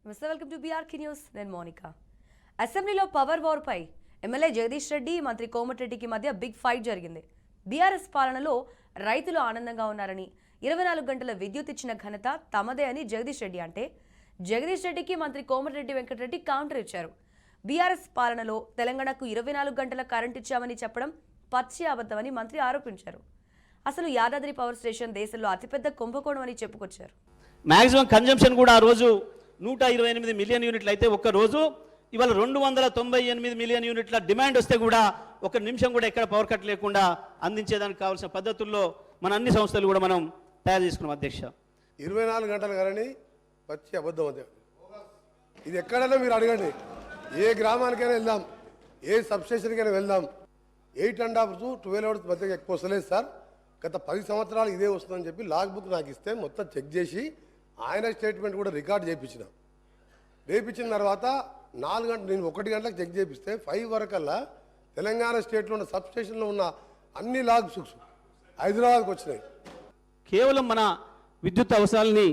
Welcome to BRK news. నేను మోనికా. అసెంబ్లీలో power war పై MLA Jagadish Reddy, మంత్రి కోమటిరెడ్డికి మధ్య బిగ్ ఫైట్ జరిగింది. బీఆర్ఎస్ పాలనలో రైతులు ఆనందంగా ఉన్నారని, 24 గంటల విద్యుత్ ఇచ్చిన ఘనత తమదే అని జగదీష్ రెడ్డి అంటే, జగదీష్ రెడ్డికి మంత్రి కోమటిరెడ్డి వెంకటరెడ్డి కౌంటర్ ఇచ్చారు. బీఆర్ఎస్ పాలనలో తెలంగాణకు 24 గంటల కరెంట్ ఇచ్చామని చెప్పడం పచ్చి అబద్ధమని మంత్రి ఆరోపించారు. అసలు యాదాద్రి పవర్ స్టేషన్ దేశంలో అతిపెద్ద కుంభకోణం అని చెప్పుకొచ్చారు. మ్యాక్సిమం కన్జంప్షన్ కూడా ఆ రోజు 128 మిలియన్ యూనిట్లు అయితే ఒక్క రోజు ఇవాళ 298 మిలియన్ యూనిట్ల డిమాండ్ వస్తే కూడా ఒక నిమిషం కూడా ఎక్కడ పవర్ కట్ లేకుండా అందించేదానికి కావాల్సిన పద్ధతుల్లో మన అన్ని సంస్థలు కూడా మనం తయారు చేసుకున్నాం. అధ్యక్ష, 24 గంటలు కానీ పచ్చి అబద్ధం అదే. ఇది ఎక్కడైనా మీరు అడగండి, ఏ గ్రామానికైనా వెళ్దాం, ఏ సబ్స్టేషన్కైనా వెళ్దాం, 8.5 to 12 hours మధ్య ఎక్కువ వస్తలేదు సార్. గత 10 సంవత్సరాలు ఇదే వస్తుందని చెప్పి లాగ్ బుక్ నాకు ఇస్తే మొత్తం చెక్ చేసి ఆయన స్టేట్మెంట్ కూడా రికార్డ్ చేయించిన. రేపించిన తర్వాత 4 గంటలు, నేను 1 గంటలకు చెక్ చేపిస్తే 5 వరకల్లా తెలంగాణ స్టేట్లో ఉన్న సబ్స్టేషన్లో ఉన్న అన్ని లాగ్ బుక్స్ హైదరాబాద్కి వచ్చినాయి. కేవలం మన విద్యుత్ అవసరాలని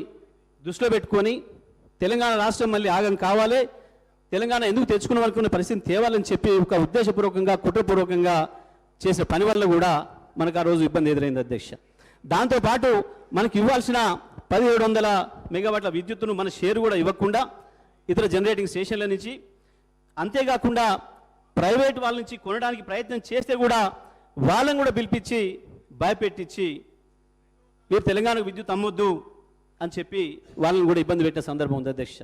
దృష్టిలో పెట్టుకొని తెలంగాణ రాష్ట్రం మళ్ళీ ఆగం కావాలి, తెలంగాణ ఎందుకు తెచ్చుకున్నాం అనుకున్న పరిస్థితిని తేవాలని చెప్పి ఒక ఉద్దేశపూర్వకంగా కుట్రపూర్వకంగా చేసే పని వల్ల కూడా మనకు ఆ రోజు ఇబ్బంది ఎదురైంది. అధ్యక్ష, దాంతోపాటు మనకి ఇవ్వాల్సిన 1700 మెగావాట్ల విద్యుత్తును మన షేర్ కూడా ఇవ్వకుండా ఇతర జనరేటింగ్ స్టేషన్ల నుంచి, అంతేకాకుండా ప్రైవేట్ వాళ్ళ నుంచి కొనడానికి ప్రయత్నం చేస్తే కూడా వాళ్ళని కూడా పిలిపించి భయపెట్టించి మీరు తెలంగాణకు విద్యుత్ అమ్మొద్దు అని చెప్పి వాళ్ళని కూడా ఇబ్బంది పెట్టే సందర్భం ఉంది. అధ్యక్ష,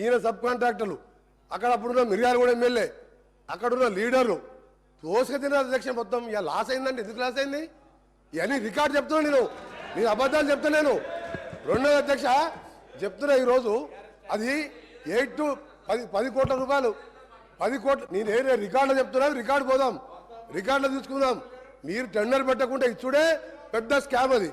ఈయన సబ్ కాంట్రాక్టర్లు, అక్కడ అప్పుడున్న మిర్యాల కూడా ఎమ్మెల్యే, అక్కడున్న లీడర్లు తోసుక తిన. అధ్యక్ష, మొత్తం ఇక లాస్ అయిందంటే ఎందుకు లాస్ అయింది? ఇవన్నీ రికార్డు చెప్తున్నా, నేను అబద్ధాలు చెప్తలేను. రెండోది అధ్యక్ష చెప్తున్నా, ఈరోజు అది 8 to 10 కోట్ల రూపాయలు, 10 కోట్లు. నేను ఏ రికార్డులో చెప్తున్నా, రికార్డు పోదాం, రికార్డులో తీసుకుందాం. మీరు టెండర్ పెట్టకుండా ఇచ్చుడే పెద్ద స్కామ్ అది.